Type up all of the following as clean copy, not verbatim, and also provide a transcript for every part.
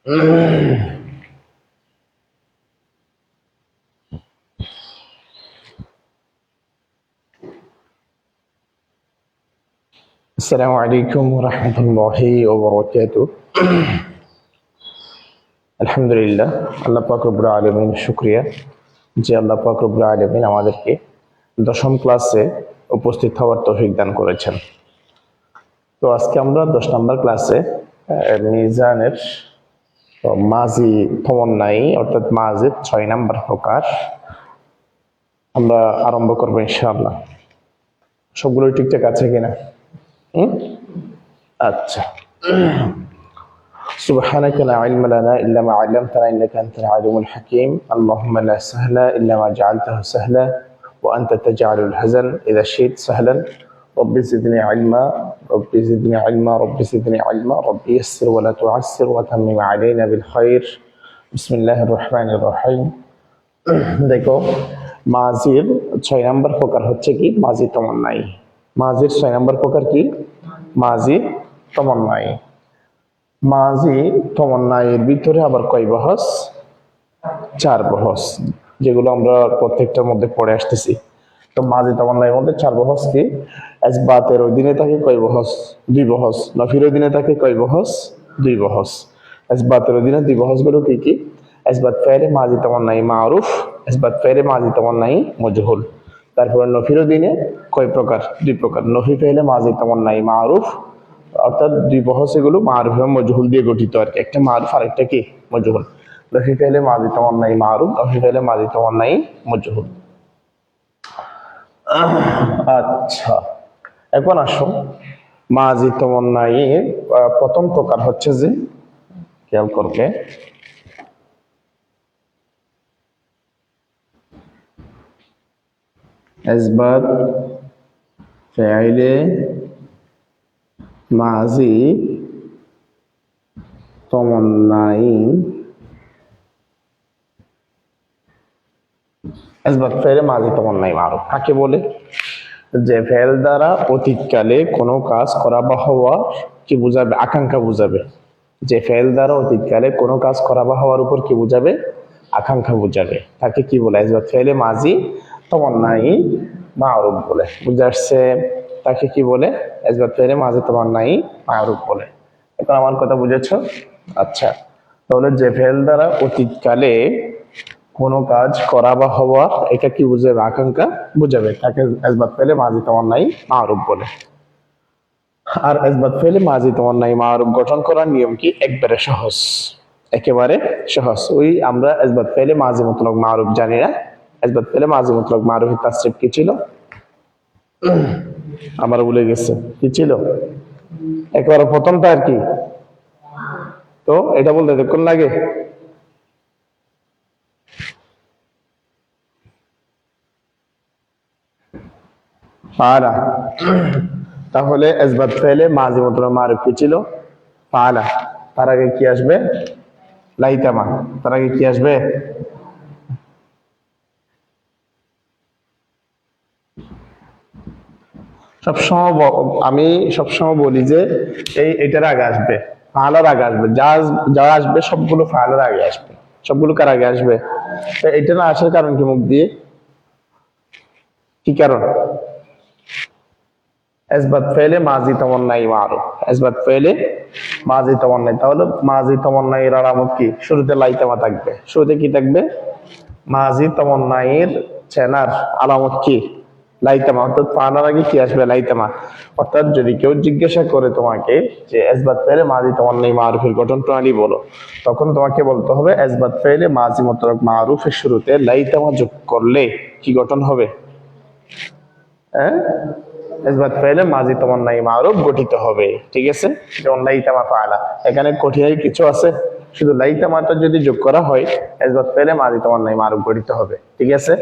আসসালামু আলাইকুম ওয়া রাহমাতুল্লাহি ওয়া বারাকাতুহু। আলহামদুলিল্লাহ, আল্লাহ পাক রব্বুল আলামিন শুকরিয়া যে আল্লাহ পাক রব্বুল আলামিন আমাদেরকে দশম ক্লাসে উপস্থিত হওয়ার তৌফিক দান করেছেন। তো আজকে আমরা 10 নম্বর ক্লাসে মিজানের মাজি তমন্নাই অর্থাৎ মাজির 6 নম্বর প্রকার আমরা আরম্ভ করবো ইনশাআল্লাহ। সবগুলো ঠিকঠাক আছে কিনা? আচ্ছা। سبحانك لا علم لنا إلا ما علمتنا إنك أنت العليم الحكيم. اللهم لا سهل إلا ما جعلته سهلا وأنت تجعل الحزن إذا شئت سهلا. رب زدني علما رب زدني علما رب زدني علما رب يسر ولا تعسر وتمم علينا بالخير. بسم الله الرحمن الرحيم. দেখো, মাজির 6 নম্বর প্রকার হচ্ছে কি? মাজি তমন্নাই। মাজির 6 নম্বর প্রকার কি? মাজি তমন্নাই। মাজি তমন্নাইয়ের ভিতরে আবার কয় বহস? 4 বহস, যেগুলো আমরা প্রত্যেকটার মধ্যে পড়ে আসতেছি। তো মাজি তমন্নাইয়ের মধ্যে 4 বহস কি? ইসবাতের অধীনে থাকে কয় বহস? 2 বহস। নফির অধীনে থাকে কয় বহস? 2 বহস। ইসবাতের অধীনে 2 বহসগুলো কি কি? ইসবাত ফাইলে মাজি তমন্নাই মারুফ, ইসবাত ফাইলে মাজি তমন্নাই মজহুল। তারপরে নফির অধীনে কয় প্রকার? 2 প্রকার। নফি ফাইলে মাজি তমন্নাই মারুফ, অর্থাৎ 2 বহস, এগুলো মারুফ এবং মজহুল দিয়ে গঠিত আর কি। একটা মারুফ আর একটা কি? মজহুল। নফি ফাইলে মাজি তমন্নাই মারুফ, নফি ফাইলে মাজি তমন্নাই মজহুল। আচ্ছা, এখন আসো মাজি তমন্নাই প্রথম প্রকার হচ্ছে যে, খেয়াল করবে, ইসবাত ফাইলে মাজি তমন্নাই। ইসবাত ফাইলে মাজি তমন্নাই মারুফ কাকে বলে? যে ফেল দ্বারা অতীতকালে কোনো কাজ করা বা হওয়া কি বুঝাবে? আকাঙ্ক্ষা বুঝাবে। যে ফেল দ্বারা অতীতকালে কোনো কাজ করা বা হওয়ার উপর কি বুঝাবে? আকাঙ্ক্ষা বুঝাবে, তাকে কি বলে? ইসবাত ফাইলে মাজি তমন্নাই মারুফ বলে। বুঝে আসছে? তাকে কি বলে? ইসবাত ফাইলে মাজি তমন্নাই মারুফ বলে। এখন আমার কথা বুঝেছো? আচ্ছা, তাহলে যে ফেল দ্বারা অতীতকালে কোনো কাজ করা বা হওয়া, এটা কি বুঝাবে? আকাঙ্ক্ষা বুঝাবে, তাকে ইসবাত ফাইলে মাজি তমন্নাই মারুফ বলে। আর ইসবাত ফাইলে মাজি তমন্নাই মারুফ গঠন করার নিয়ম কি? একবারে সহজ, একেবারে সহজ। ওই আমরা ইসবাত ফাইলে মাজি মুতলাক মারুফ জানি না। ইসবাত ফাইলে মাজি মুতলাক মারুফের তাসরিফ কি ছিল? আমার ভুলে গেছে, কি ছিল? একেবারে প্রথমটা আর কি। তো এটা বলতে দেখুন লাগে। ফাআলা। তাহলে ইসবাত ফাইলে মাজি মুতলাক মারুফ কি ছিল? ফাআলা। তার আগে কি আসবে? লাইতামা। তার আগে কি আসবে? আমি সবসময় বলি যে এটার আগে আসবে, ফাআলার আগে আসবে। যা আসবে সবগুলো ফাআলার আগে আসবে। সবগুলো কার আগে আসবে? এটা না আসার কারণ কি? মুখ দিয়ে কি কারণ? ইসবাত ফাইলে মাজি তমন্নাই মারুফ। ইসবাত ফাইলে মাজি তমন্নাই। তাহলে মাজি তমন্নাইয়ের আলামত কি? শুরুতে লাইতামা থাকবে। শুরুতে কি থাকবে? মাজি তমন্নাইয়ের চেনার আলামত কি? লাইতামা। অর্থাৎ ফাআলার আগে কি আসবে? লাইতামা। অর্থাৎ যদি কেউ জিজ্ঞাসা করে তোমাকে যে ইসবাত ফাইলে মাজি তমন্নাই মারুফের গঠন প্রণালী বলো, তখন তোমাকে বলতে হবে ইসবাত ফাইলে মাজি মুতলাক মারুফের শুরুতে লাইতামা যোগ করলে কি গঠন হবে? হ্যাঁ, ইসবাত ফাইলে মাজি তমন্নাই মারুফ গঠিত হবে। ঠিক আছে? যেমন লাইতামা ফাআলা, এখানে কঠিনাই কিছু আছে? শুধু লাইতামাটা যদি যোগ করা হয়, ইসবাত ফাইলে মাজি তমন্নাই মারুফ গঠিত হবে। ঠিক আছে?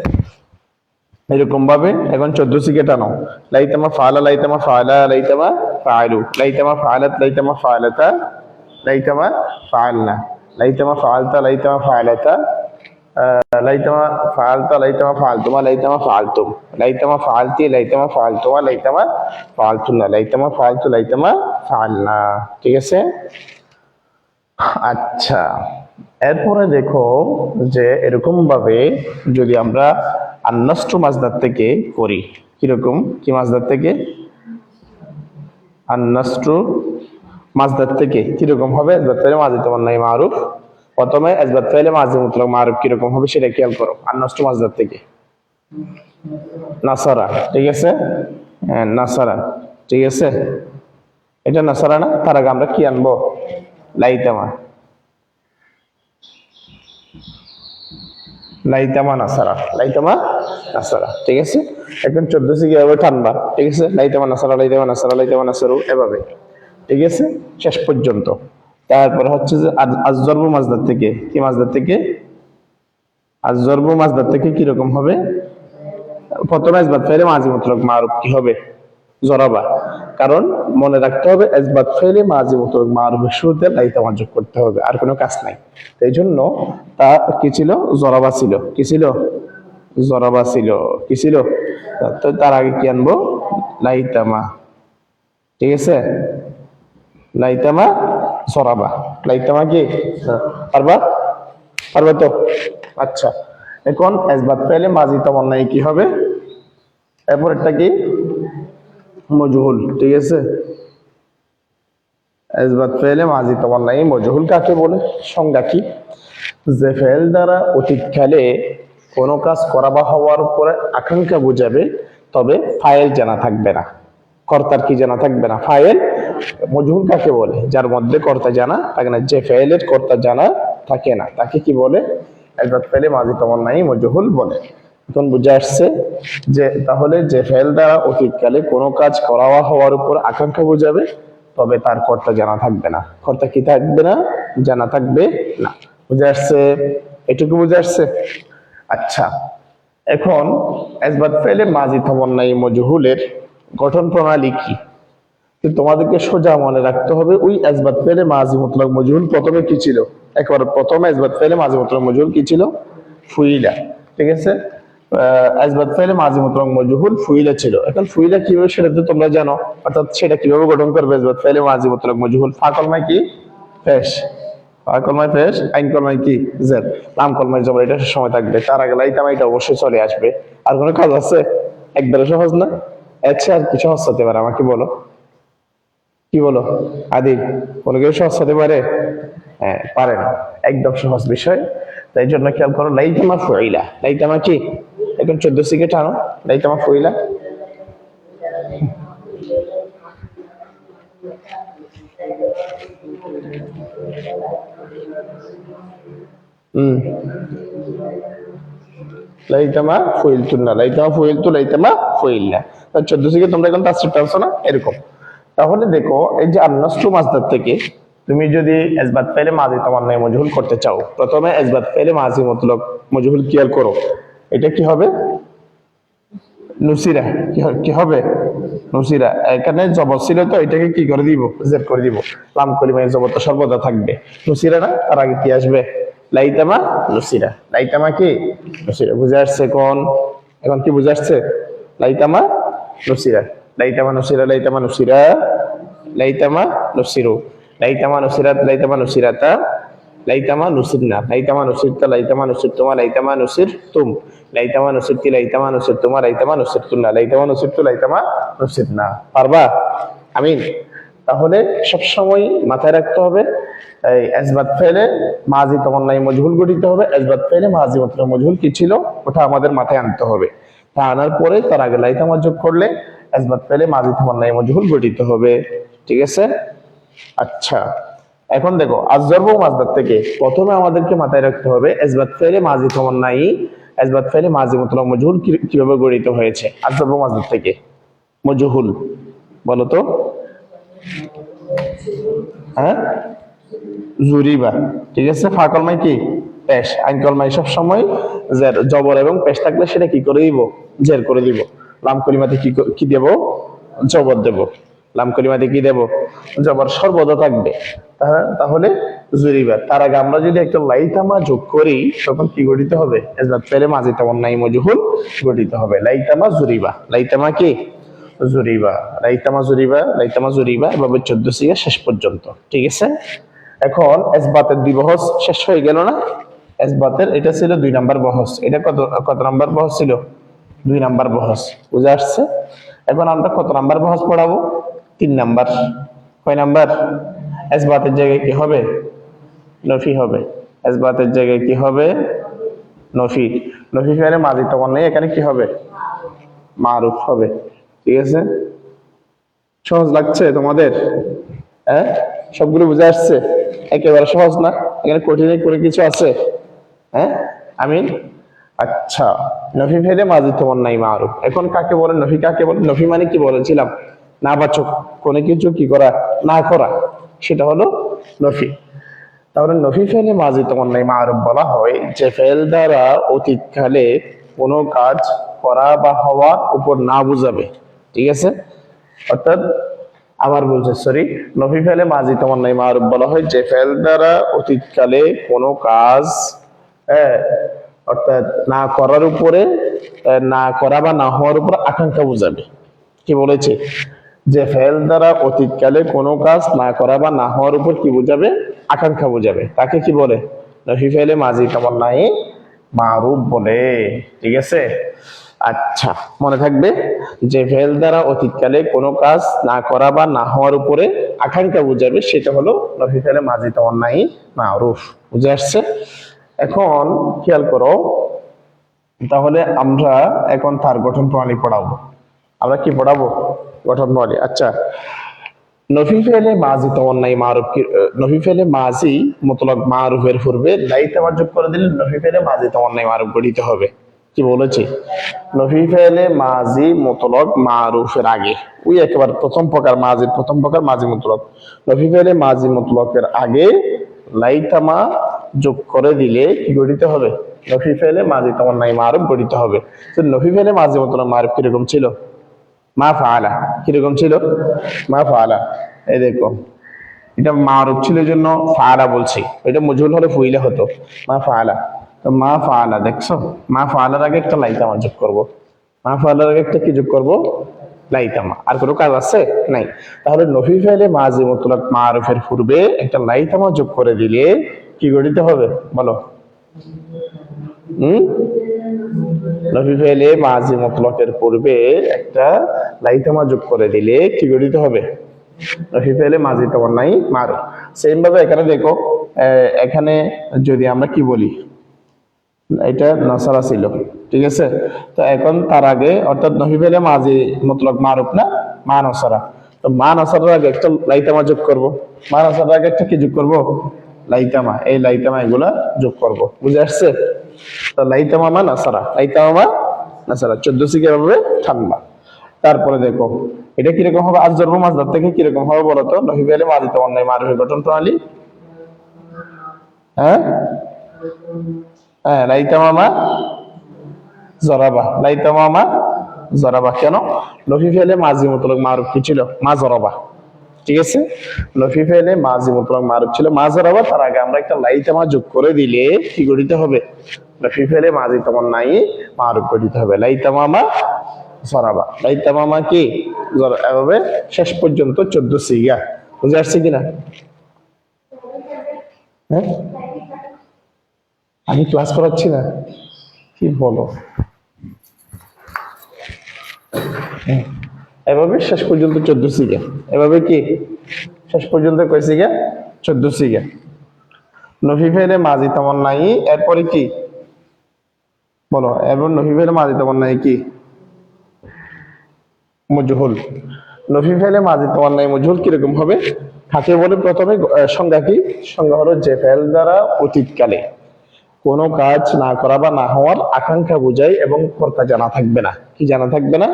এরকম ভাবে এখন 14 থেকে টানো। লাইতামা ফাআলা, লাইতামা ফাআলা, লাইতামা ফাআলু, লাইতামা ফাআলাত, লাইতামা ফাআলাতা, লাইতামা ফাআলনা, লাইতামা ফাআলতা, লাইতামা ফাআলাতা, লাইতামা ফাআলতা, লাইতামা ফাআলতুমা, লাইতামা ফাআলতুম, লাইতামা ফাআলতি, লাইতামা ফাআলতুমা, লাইতামা ফাআলতুনা, লাইতামা ফাআলতু, লাইতামা ফাআলনা। ঠিক আছে? আচ্ছা, এরপরে দেখো যে এরকম ভাবে যদি আমরা আন্নাস্টু মাজদার থেকে করি, কিরকম কি মাজদার থেকে, আন্নাস্টু মাজদার থেকে কিরকম হবে, ইসবাত ফাইলে মাজি তামান্নাই মারুফ। প্রথমে ইসবাত ফাইলে মাজি মুতলাক মারুফ কিরকম হবে সেটা খেয়াল করো। আন্নাস্টু মাজদার থেকে নাসারা, ঠিক আছে, হ্যাঁ নাসারা, ঠিক আছে, এটা নাসারা না, তার আগে আমরা কি আনবো, লাইতামা, লাইতামা নাসারা, লাইতামা নাসারা, ঠিক আছে। এখন 14 থেকে এভাবে টানবা, ঠিক আছে, লাইতামা নাসারা, লাইতামা নাসারা, লাইতামা নাসারু, এভাবে, ঠিক আছে, শেষ পর্যন্ত। তারপর হচ্ছে যে আজজরবু মাজদার থেকে, কি মাজদার থেকে, আজজরবু মাজদার থেকে কিরকম হবে, প্রথমে ইসবাত ফাইলে মাজি মুতলাক মারুফ কি হবে, জরাবা। কারণ মনে রাখতে হবে ইসবাত ফাইলে মাজি মুতলাক মারুফের শুরুতে লাইতামা যোগ করতে হবে, আর কোনো কাজ নাই। এই জন্য তা কি ছিল, জরাবা ছিল, কি ছিল, জরাবা ছিল, কি ছিল, তো তার আগে কি আনবো, লাইতামা, ঠিক আছে, লাইতামা জরাবা, লাইতামা কি, পারবা, পারবা তো। আচ্ছা, এখন ইসবাত ফাইলে মাজি তামান্নাই কি হবে, এরপর এটা কি, মজহুল, ঠিক আছে। ইসবাত ফাইলে মাজি তামান্নাই মজহুল কাকে বলে, সংজ্ঞা কি, যে ফেল দ্বারা অতীতকালে কোনো কাজ করা বা হওয়ার উপরে আকাঙ্ক্ষা বোঝাবে, তবে ফাইল জানা থাকবে না, কর্তার কি জানা থাকবে না, ফাইল। মজহুল কাকে বলে, যার মধ্যে কর্তা জানা থাকে না, যে ফাইলের কর্তা জানা থাকে না তাকে কি বলে, ইসবাত ফাইলে মাজি তামান্নাই মজহুল বলে। এখন বুঝে আসছে যে তাহলে যে ফেল দ্বারা অতীতকালে কোনো কাজ করা বা হওয়ার উপর আকাঙ্ক্ষা বোঝাবে, তবে তার কর্তা জানা থাকবে না, কর্তা কি থাকবে না, জানা থাকবে না। বুঝে আসছে, এটুকু বুঝে আসছে। আচ্ছা, এখন ইসবাত ফাইলে মাজি তামান্নাই মজহুলের গঠন প্রণালী কি, তোমাদেরকে সোজা মনে রাখতে হবে। ওই ইসবাত ফাইলে মাজি মুতলাক মজহুল প্রথমে কি ছিল, একবার প্রথমে ইসবাত ফাইলে মাজি মুতলাক মজহুল কি ছিল, ফুইলা, ঠিক আছে। ইসবাত ফাইলে মাজি মুতলাক মজহুল ফুইলা ছিল। এখন ফুইলা কিভাবে সেটা তো তোমরা জানো, অর্থাৎ সেটা কিভাবে গঠন করবে, ইসবাত ফাইলে মাজি মুতলাক মজহুল, ফা কলমায় কি, পেশ, ফা কলমায় পেশ, আইন কলমায় কি, জের, লাম কলমায় জবর, এটা সময় থাকবে। তার আগে লাইতামা এটা অবশ্যই চলে আসবে। আর কোনো কাজ আছে, একবারে সহজ না, আচ্ছা আর কি সহজ হতে পারে আমাকে বলো, কি বলো আদি, কোনো কেউ সহজ হতে পারে, হ্যাঁ পারে না, একদম সহজ বিষয়। তাই জন্য খেয়াল করো, লাইতামা ফুইলা, লাইতামা কি, এখন 14 থেকে টানো, লাইতামা ফুইলা, লাইতামা ফুইলতু না, লাইতামা ফুইলতু, লাইতামা ফুইল্লা। 14 থেকে তোমরা এখন তাসরিফ টানছো না, এরকম। তাহলে দেখো, এই যে আন্নাস্টু মাজদার থেকে তুমি যদি ইসবাত ফাইলে মাজি তামান্নাই মজহুল করতে চাও, প্রথমে ইসবাত ফাইলে মাজি মুতলাক মজহুল খেয়াল করো, এটা কি হবে, নুসিরা, কি হবে, নুসিরা। এখানে জবর ছিল তো এটাকে কি করে দিব, জের করে দিব, লাম কলিমায় জবর তো সর্বদা থাকবে, নুসিরা না, তার আগে কি আসবে, লাইতামা নুসিরা, লাইতামা কি নুসিরা। বুঝে আসছে কোন, এখন কি বুঝে আসছে, লাইতামা নুসিরা, লাইতামা নুসিরা, লাইতামা নুসিরা, লাইতামা নুসিরু, লাইতামা নুসিরাত, লাইতামা নুসিরাতা, লাইতামা নুসিরনা, লাইতামা নুসিরতা, লাইতামা নুসিরতুমা, লাইতামা নুসিরতুম, লাইতামা নুসিরতি, লাইতামা নুসিরতুমা, লাইতামা নুসিরতুন্না, লাইতামা নুসিরতু, লাইতামা নুসিরনা। পারবা, আমিন। তাহলে সবসময় মাথায় রাখতে হবে, এই ইসবাত ফাইলে মাজি তামান্নাই মজহুল গঠিত হবে, ইসবাত ফাইলে মাজি মুতলাক মজহুল কি ছিল ওটা আমাদের মাথায় আনতে হবে। তা আনার পরে তার আগে লাইতামা যোগ করলে ইসবাত ফাইলে মাজি তামান্নাই মজহুল গঠিত হবে, ঠিক আছে। আচ্ছা, এখন দেখো আজজরবু মাজদার থেকে প্রথমে আমাদেরকে মাথায় রাখতে হবে ইসবাত ফাইলে মাজি তামান্নাই, ইসবাত ফাইলে মাজি মুতলাক মজহুল কিভাবে গঠিত হয়েছে। আজজরবু মাজদার থেকে মজহুল বলো তো, হ্যাঁ, জুরিবা, ঠিক আছে। ফা কলমায় কি, পেশ, আইন কলমায় সব সময় জের, জবর এবং পেশ থাকলে সেটা কি করে দিব, জের করে দিব। লাম কলিমাতে কি দেব, জবর দেব, লাম কলিমাতে কি দেব, জবর সর্বদা থাকবে। তাহলে জুরিবা, তার আগে আমরা যদি একটা লাইতামা যোগ করি তখন কি গঠিত হবে, ইসবাত ফাইলে মাজি তামান্নাই মজহুল গঠিত হবে, লাইতামা জুরিবা, লাইতামা কি জুরিবা, লাইতামা জুরিবা, লাইতামা জুরিবা, এভাবে 14 থেকে শেষ পর্যন্ত, ঠিক আছে। এখন ইসবাতের দুই বহস শেষ হয়ে গেল না? ইসবাতের এটা ছিল 2 নাম্বার বহস, এটা কত কত নাম্বার বহস ছিল? 2 নাম্বার বহস। বুঝে আসছে? এখন আমরা কত নাম্বার বহস পড়াবো? 3 নাম্বার। কয় নাম্বার? ইসবাতের জায়গায় কি হবে? নফি হবে। ইসবাতের জায়গায় কি হবে? নফি। নফি ফেলে মাজি তখন নেই, এখানে কি হবে? মারুফ হবে। ঠিক আছে? সহজ লাগছে তোমাদের? হ্যাঁ, সবগুলো বুঝে আসছে? একেবারে সহজ না, এখানে কঠিন করে কিছু আছে? হ্যাঁ, আমিন। আচ্ছা, নফি ফেলে মাজি তোমার নাই মারুফ। এখন কাকে বলে নফি? কাকে বলে নফি? মানে কি বলেছিলাম? না বাচক কোনো কিছু কি করা, না করা, সেটা হলো নফি। তাহলে নফি ফেলে মাজি তোমার নাই মারুফ বলা হয় যে ফেল দ্বারা অতীতকালে কোনো কাজ করা বা হওয়ার উপর না বুঝাবে। ঠিক আছে? অর্থাৎ আবার বলছে, সরি, নফি ফেলে মাজি তোমার নাই মারুফ বলা হয় যে ফেল দ্বারা অতীতকালে কোনো কাজ, হ্যাঁ, অর্থাৎ না করার উপরে, না করা বা না হওয়ার উপর আকাঙ্ক্ষা বুঝাবে। কি বলেছে? যে ফেল দ্বারা অতীতকালে কোনো কাজ না করা বা না হওয়ার উপর কি বুঝাবে? আকাঙ্ক্ষা বুঝাবে। তাকে কি বলে? নফি ফেলে মাজি তোমার নাই মারুফ বলে। ঠিক আছে? আচ্ছা, মনে থাকবে যে ফেল দ্বারা অতীতকালে কোনো কাজ না করা বা না হওয়ার উপরে আকাঙ্ক্ষা বুঝাবে, সেটা হলো নফি ফেলে মাজি তোমার নাই মারুফ। বুঝে আসছে? এখন খেয়াল করো, তাহলে আমরা এখন তার গঠন প্রণালী পড়াবো। আমরা কি পড়াবো? গঠন প্রণালী। আচ্ছা, নফি ফেলে মাজি তোমার নাই মারুফ কি? নফি ফেলে মাজি মুতলক মারুফের পূর্বে লাই তাওয়াজ্জুব করে দিলে নফি ফেলে মাজি তোমার নাই মারুফ গঠিত হবে। কি বলেছি? নফি ফেলে মাজি মুতলক মারুফের আগে, ওই একেবারে প্রথম প্রকার মাজির প্রথম প্রকার মাজি মুতলক। নফি ফেলে মাজি মুতলকের আগে লাইতামা যোগ করে দিলে কি গঠিত হবে? নফি ফেলে মাজি তোমার নাই মারুফ গঠিত হবে। তো নফি ফেলে মাজি মুতলক মারুফ কিরকম ছিল? মা ফাআলা। কিরকম ছিল? মা ফাআলা। এই দেখো, এটা মারুফ ছিল জন্য ফাআলা বলছি, এটা মজহুল হলে ফুইলা হতো। মা ফাআলা। তো মা ফাআলা, দেখছো? মা ফাআলার আগে একটা লাইতামা যোগ করব। মা ফাআলার আগে একটা কি যোগ করব? লাইতামা। আর কোনো কাজ আছে? নাই। তাহলে নফি ফেলে মাজি মুতলাক মারুফের পূর্বে একটা লাইতামা যোগ করে দিলে কি গঠিত হবে বলো? নফি ফেলে মাজি মুতলাকের পূর্বে একটা লাইতামা যোগ করে দিলে কি গঠিত হবে? নফি ফেলে মাজি তোমার নাই মারুফ। সেম ভাবে এখানে দেখো, এখানে যদি আমরা কি বলি, এটা নাসারা ছিল। ঠিক আছে? তো এখন তার আগে, অর্থাৎ নফি ফেলে মাজি মুতলাক মারুফ না, মা নাসারা। তো মা নাসারার আগে একটা লাইতামা যোগ করব। মা নাসারার আগে একটা কি যোগ করব? লাইতামা। এই লাইতামা এগুলা যোগ করব। বুঝে আসছে? তো লাইতামা মা নাসারা, লাইতামা মা নাসারা 14 সিকে ভাবে ঠান্ডা। তারপরে দেখো এটা কিরকম হবে? আজ জরব মাসদার থেকে কিরকম হবে বলতো? নফি ফেলে মাজি তোমার নাই মারুফের গঠন প্রণালী। হ্যাঁ, হ্যাঁ, লাইতামা মা জরাবা। লাইতামা মা জরাবা। কেন? নফি ফেলে মাজি মুতলাক মারুফ কি ছিল? মা জরাবা। ঠিক আছে? নফি ফেলে মাজি মুতলাক মারুফ ছিল মা জরাবা। তার আগে আমরা একটা লাইতামা যোগ করে দিলে কি গঠিত হবে? নফি ফেলে মাজি তোমার নাই মারুফ গঠিত হবে। লাইতামা মা জরাবা। লাইতামা মা কি? এভাবে শেষ পর্যন্ত 14 সিগা। বুঝে আসছে কিনা? হ্যাঁ, আমি ক্লাস করাচ্ছি না, কি বলো? এভাবে শেষ পর্যন্ত 14 সিগা। এভাবে কি শেষ পর্যন্ত কয় সিগা? 14 সিগা। নফি ফেলে মাজি তোমার নাই, এরপরে কি বলো? এরপর নফি ফেলে মাজি তোমার নাই কি? মজহুল। নফি ফেলে মাজি তোমার নাই মজহুল কিরকম হবে? কাকে বলে? প্রথমে সংজ্ঞা কি? সংজ্ঞা হলো যে ফেল দ্বারা অতীতকালে কোনো কাজ না করা বা না হওয়ার আকাঙ্ক্ষা বোঝায় এবং কর্তা জানা থাকবে না। কি জানা থাকবে না?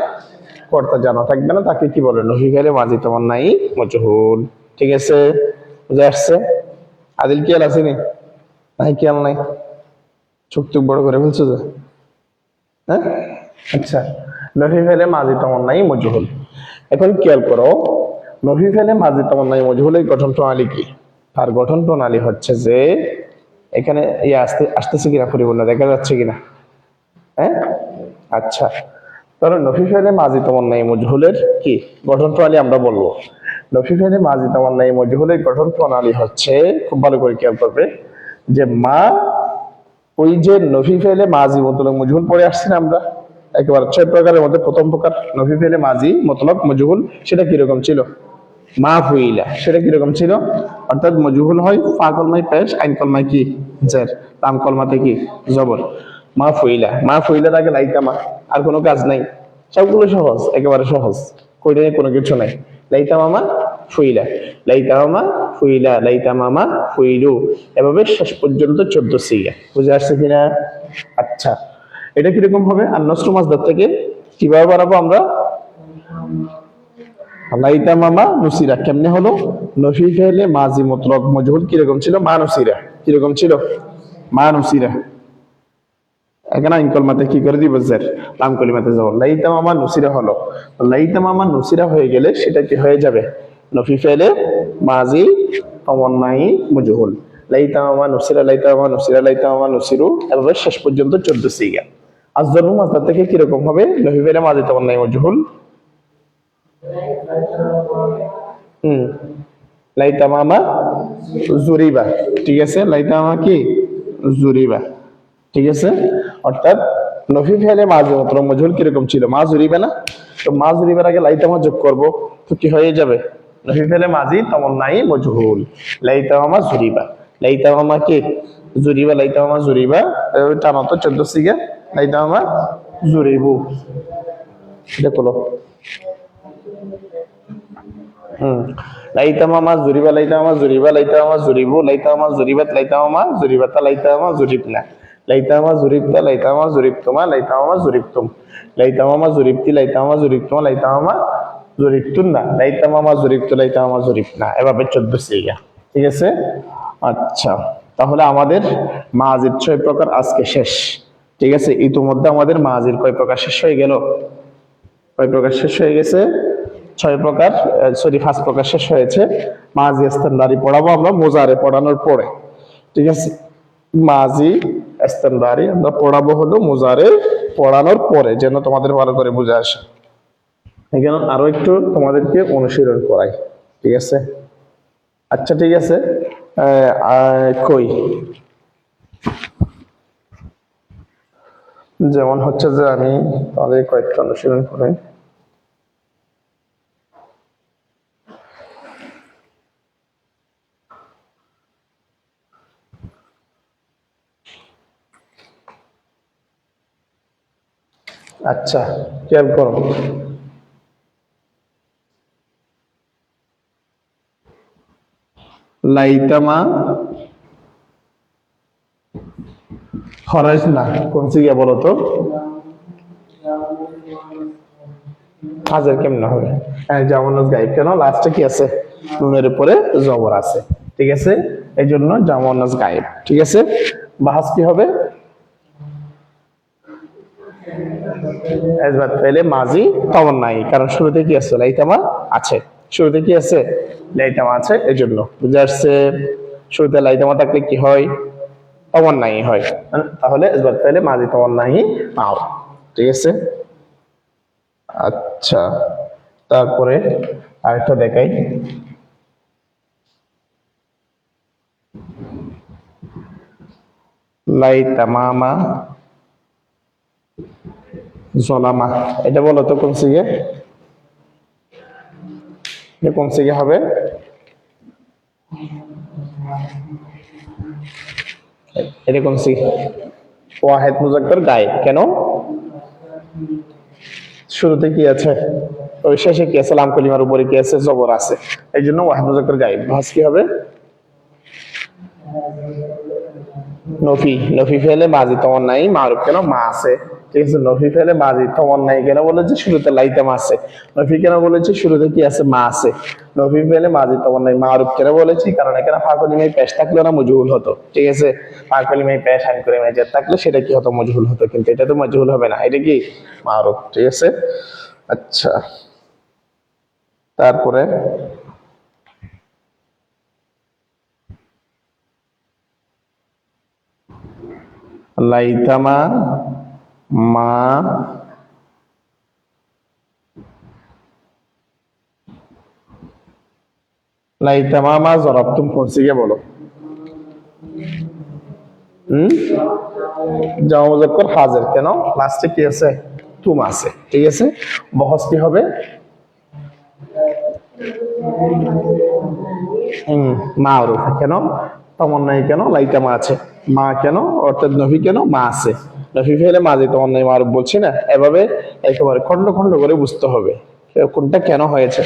কর্তা জানা থাকবে না, তাকে কি বলে? নফি ফেলে মাজি তোমার নাই মজহুল। ঠিক আছে? বুঝে আসছে? আদিল খেয়াল আসেনি? নাই খেয়াল নাই? চোখ টুক বড় করে ফেলছো যে? হ্যাঁ, আচ্ছা। নফি ফেলে মাজি তোমার নাই মজহুল। এখন খেয়াল করো, নফি ফেলে মাজি তোমার নাই মজহুলের গঠন প্রণালী কি? তার গঠন প্রণালী হচ্ছে যে, এখানে আসতেছে কিনা পরিপূর্ণ দেখা যাচ্ছে কিনা? হ্যাঁ, আচ্ছা। তাহলে নফি ফেলে মাজি তোমার নাই মজহুলের কি গঠন প্রণালী আমরা বলবো নফি ফেলে মাজি তামান্নাই মজহুলের গঠন প্রণালী হচ্ছে, খুব ভালো করে খেয়াল করবে, যে মা, ওই যে নফি ফেলে মাজি মতলব মজহুল পড়ে আসছি না আমরা, একেবারে 6 প্রকারের মধ্যে প্রথম প্রকার নফি ফেলে মাজি মতলব মজহুল, সেটা কিরকম ছিল? মা ফুইলা, সেটা কিরকম ছিল? অর্থাৎ মজহুল হয় ফা কলমায় পেশ, আইন কলমায় কি জের, লাম কলমাতে কি জবর। মা ফুইলা, মা ফুইলার আগে লাইতামা, আর কোনো কাজ নাই, সবগুলো সহজ, একেবারে সহজ, কইলে কোনো কিছু নাই। লাইতামামা ফুইলা, লাইতামামা ফুইলা, লাইতামামা ফুইলু, এভাবে শেষ পর্যন্ত 14 সিগা। বুঝে আসছে কিনা? আচ্ছা, এটা কিরকম হবে? আর নষ্ট মাসদার থেকে কিভাবে বানাবো আমরা? লাইতা মামা নুসিরা কেমনে হলো? নফি ফেলে মাজি মতলব মজহুল কিরকম ছিল? মা নুসিরা, কিরকম ছিল? মা নুসিরা। এখানে আইন কলমাতে কি করে দিব? জের, লাম কলিমাতে যাব। লাইতা মামা নুসিরা হলো, লাইতা মামা নুসিরা হয়ে গেলে সেটা কি হয়ে যাবে? নফি ফেলে মাজি তমন্নাই মজহুল। লাইতা মামা নুসিরা, লাইতা মামা নুসিরা, লাইতা মামা নুসিরু, এভাবে শেষ পর্যন্ত 14 সিগা। আজদারু মাসদার থেকে কিরকম হবে? নফি ফেলে মাজি তমন্নাই মজহুল। হুম, লাইতামামা জুরিবা, ঠিক আছে, লাইতামামা কি জুরিবা, ঠিক আছে। অর্থাৎ নফি ফেলে মাঝে মাত্র মজহুল কিরকম ছিল? মা জুরিবা না? তো মা জুরিবার আগে লাইতামা যোগ করব, তো কি হয়ে যাবে? নফি ফেলে মাজি তমন্নাই মজহুল, লাইতামামা জুরিবা, লাইতামামা কি জুরিবা, লাইতামামা জুরিবা, টানো তো 14 সিগে, লাইতামামা জুরিবু, এটা করলো। লাইতামামা জুরিবা, লাইতামামা জুরিবা, লাইতামামা জুরিবু, লাইতামামা জুরিবাত, লাইতামামা জুরিবাতা, লাইতামামা জুরিবনা, লাইতামামা জুরিবতা, লাইতামামা জুরিবতুমা, লাইতামামা জুরিবতুম, লাইতামামা জুরিবতি, লাইতামামা জুরিবতুমা, লাইতামামা জুরিবতুন্না, লাইতামামা জুরিবতু, লাইতামামা জুরিবনা, এভাবে 14 সিগা, ঠিক আছে। আচ্ছা, তাহলে আমাদের মাজির 6 প্রকার আজকে শেষ, ঠিক আছে। ইতিমধ্যে আমাদের মাজির কয় প্রকার শেষ হয়ে গেল? কয় প্রকার শেষ হয়ে গেছে? 6 প্রকার, সরি 5 প্রকার শেষ হয়েছে। মাজি ইস্তেমরারি পড়াবো আমরা মুজারে পড়ানোর পরে, ঠিক আছে। মাজি ইস্তেমরারি আমরা পড়াবো হলো মুজারে পড়ানোর পরে, যেন তোমাদের ভালো করে বুঝে আসে। এখানে আরো একটু তোমাদেরকে অনুশীলন করাই, ঠিক আছে। আচ্ছা, ঠিক আছে। কই, যেমন হচ্ছে যে আমি তোমাদের কয়েকটা অনুশীলন করাই। আচ্ছা, খেয়াল করো, লাইতামা খরাজ না, কোন সিগা বলো তো? হাজার কেমনে হবে? হ্যাঁ, জামানুজ গাইব, কেন লাস্টে কি আছে? নুনের উপরে জবর আছে, ঠিক আছে, এই জন্য জামানুজ গাইব, ঠিক আছে। বাহাস কি হবে? এজবাত পেলে মাজি তমন্নাই, কারণ শুরুতে কি আছে? লাইতামা আছে, শুরুতে কি আছে? লাইতামা আছে, এই জন্য। বুঝে আসছে? শুরুতে লাইতামা থাকলে কি হয়? তমন্নাই হয়। তাহলে এজবাত পেলে মাজি তমন্নাই পাও, ঠিক আছে। আচ্ছা, তারপরে আরেকটা দেখাই। লাইতামামা জলামা, এটা বলো তো কোন সিগে? এটা কোন সিগে হবে? এটা কোন সিগে? ওয়াহেদ মুজাক্কার গায়েব, কেন? শুরুতে কি আছে? ওই শেষে কি আছে? লাম কলিমার উপরে কি আছে? জবর আছে, এই জন্য ওয়াহেদ মুজাক্কার গায়েব। ভাস কি হবে? নফি, নফি ফেলে মাজি তমন্নাই মারুফ, কেন? মা আছে, ঠিক আছে। নফি ফেলে মাজি তমন্নাই কেন বলেছে? শুরুতে লাইতাম আছে। নফি কেন বলেছি? শুরুতে কি আছে? মা আছে। নফি ফেলে মাজি তমন্নাই মারুফ কেন বলেছি? কারণ এখানে ফা কলিমায় পেশ থাকলে না মজহুল হতো, ঠিক আছে। ফা কলিমায় পেশ, আইন কলিমায় জের থাকলে সেটা কি হতো? মজহুল হতো, কিন্তু এটা তো মজহুল হবে না, এটা কি মারুফ, ঠিক আছে। আচ্ছা, তারপরে লাইতামা মা লাইতামা মা জরাবতুম কোন সিগে বলো? জামা মুজাক্কার হাজির, কেন? লাস্টে কি আছে? তুম আছে, ঠিক আছে। বহস কি হবে? মারুফ, কেন? তমন্নাই কেন? লাইতামা আছে। মা কেন? অর্থাৎ নফি কেন? মা আছে। নফি ফেলে মাঝে তমন্নাই মারুফ বলছি না, এভাবে একেবারে খন্ড খন্ড করে বুঝতে হবে কোনটা কেন হয়েছে।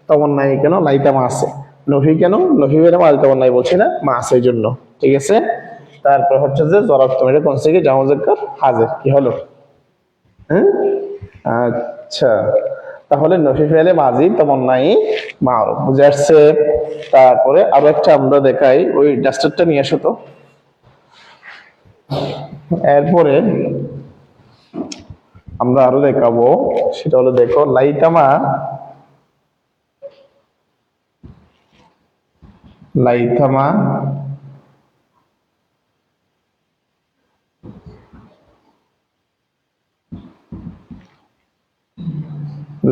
তমন্নাই কেন? লাইতামা আছে। নফি কেন? নফি ফেলে মাঝে তমন্নাই বলছি না, মা আছে এই জন্য, ঠিক আছে। তারপর হচ্ছে যে জরাব, তুমি এটা কোন থেকে? জামা মুজাক্কার হাজির, কি হলো? হ্যাঁ, আচ্ছা। তাহলে নফি ফেলে মাজি তমন্নাই মারুফ, বুঝে আসছে। তারপরে আরো একটা আমরা দেখাই, ওই ডাস্টারটা নিয়ে আসো তো। এরপরে আমরা আরো দেখাবো, সেটা হলো দেখো লাইতামা, লাইতামা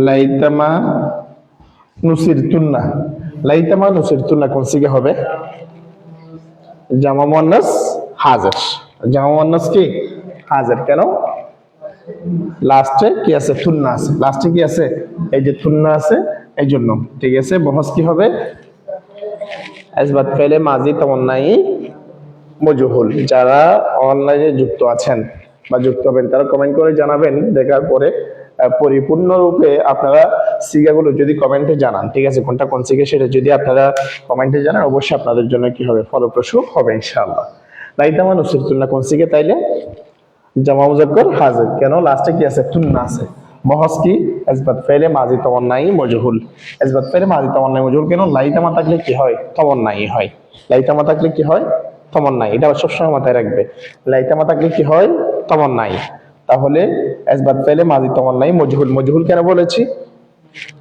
লাইতামা নুসিরতুন্না। লাইতামা নুসিরতুন্না কোন সিগে হবে? জামা মুয়ান্নাস হাজির। জামা মুয়ান্নাস কি? হাজির, কেন? লাস্টে কি আছে? তুন্না আছে। লাস্টে কি আছে? এই যে তুন্না আছে, এই জন্য, ঠিক আছে। বহস কি হবে? আসবাত ফেলে মাজি তমন্নাই মজহুল। যারা অনলাইনে যুক্ত আছেন বা যুক্ত হবেন তারা কমেন্ট করে জানাবেন, দেখার পরে পরিপূর্ণরূপে আপনারা সিগাগুলো যদি কমেন্টে জানান, ঠিক আছে, কোনটা কোন সিগা সেটা যদি আপনারা কমেন্টে জানান, অবশ্যই আপনাদের জন্য কি হবে? ফলপ্রসূ হবে ইনশাআল্লাহ। লাইতামা নুসিরতুল্লাহ কোন সিগে? তাইলে জামা মুজাক্কার হাজির, কেন? লাস্টে কি আছে? তুন্না আছে। বহস কি? আসবাত ফেলে মাজি তমন্নাই মজহুল। আসবাত ফেলে মাজি তমন্নাই মজহুল, কেন? লাইতামা থাকলে কি হয়? তমন্নাই হয়। লাইতামা থাকলে কি হয়? তমন্নাই। এটা সবসময় মাথায় রাখবে, লাইতামা থাকলে কি হয়? তমন্নাই। তাহলে আসবাত ফেলে মাজি তমন্নাই মজহুল। মজহুল কেন বলেছি?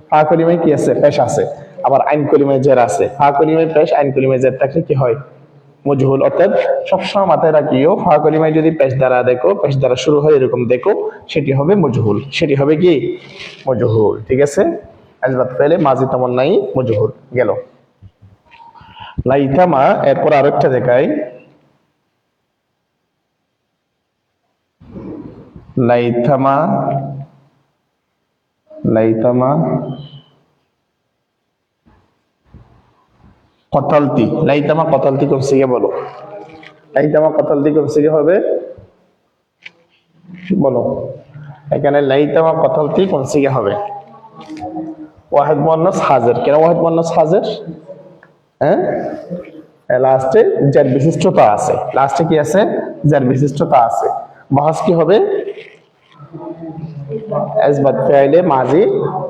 ফা কলিমায় কি আছে? পেশ আছে। আবার আইন কলিমায় জের আছে। ফা কলিমায় পেশ, আইন কলিমায় জের থাকলে কি হয়? মজহুল। অর্থাৎ সবসময় মাথায় রাখিও, ফা কলিমায় যদি পেশ দ্বারা দেখো, পেশ দ্বারা শুরু হয় এরকম দেখো, সেটি হবে মজহুল। সেটি হবে কি? মজহুল, ঠিক আছে। আসবাত ফেলে মাজি তমন্নাই মজহুল গেল। লাইতামা, এরপর আরেকটা দেখাই, লাইতামা, লাইতামা কতালতি। লাইতামা কতালতি কোন সিগে বলো? লাইতামা কতালতি কোন সিগে হবে বলো? এখানে লাইতামা কতালতি কোন সিগে হবে? ওয়াহিদ মুয়ান্নাস হাজির, কেন ওয়াহিদ মুয়ান্নাস হাজির? হ্যাঁ, লাস্টে যার বিশিষ্টতা আছে। লাস্টে কি আছে? যার বিশিষ্টতা আছে। বাহাস কি হবে? আসবাত ফেলে মাজি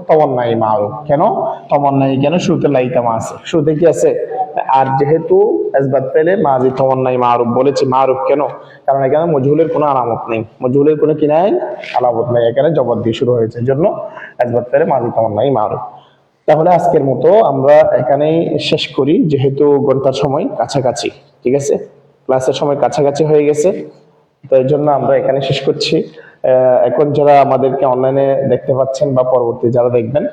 তমন্নাই মারুফ, কেন? তমন্নাই কেন? শুরুতে লাইতামা আছে, শুরুতে কি আছে? আর যেহেতু আসবাত ফেলে মাজি তমন্নাই মারুফ বলেছি, মারুফ কেন? কারণ এখানে মজহুলের কোনো আলামত নেই, মজহুলের কোনো কি নাই? আলামত নাই, এখানে জবর দিয়ে শুরু হয়েছে, জন্য আসবাত ফেলে মাজি তমন্নাই মারুফ। তাহলে আজকের মতো আমরা এখানেই শেষ করি, যেহেতু ঘন্টার সময় কাছাকাছি, ঠিক আছে, ক্লাসের সময় কাছাকাছি হয়ে গেছে, তো এই জন্য আমরা এখানে শেষ করছি। এখন যারা আমাদেরকে অনলাইনে দেখতে পাচ্ছেন বা পরবর্তী যারা দেখবেন,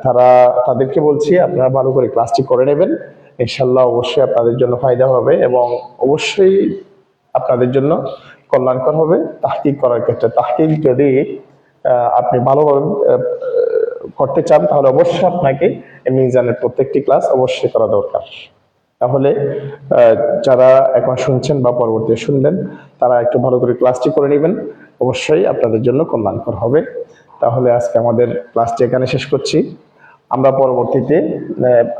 তারা, তাদেরকে বলছি আপনারা ভালো করে ক্লাসটি করে নেবেন, ইনশাল্লাহ অবশ্যই আপনাদের জন্য ফায়দা হবে এবং অবশ্যই আপনাদের জন্য কল্যাণকর হবে। তাহকিক করার ক্ষেত্রে, তাহকিক যদি আপনি ভালোভাবে করতে চান, তাহলে অবশ্যই আপনাকে মিজানের প্রত্যেকটি ক্লাস অবশ্যই করা দরকার। তাহলে যারা এখন শুনছেন বা পরবর্তী শুনবেন, তারা একটু ভালো করে ক্লাসটি করে নেবেন, অবশ্যই আপনাদের জন্য কল্যাণকর হবে। তাহলে আজকে আমাদের ক্লাসটি এখানে শেষ করছি। আমরা পরবর্তীতে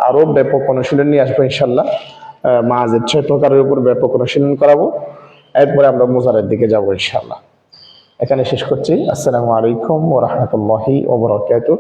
আরো ব্যাপক অনুশীলন নিয়ে আসবো ইনশাল্লাহ। মাঝের 6 প্রকারের উপর ব্যাপক অনুশীলন করাবো, এরপরে আমরা মুজারের দিকে যাবো ইনশাল্লাহ। এখানে শেষ করছি। আসসালামু আলাইকুম ওয়া রাহমাতুল্লাহি ওয়া বারাকাতুহু।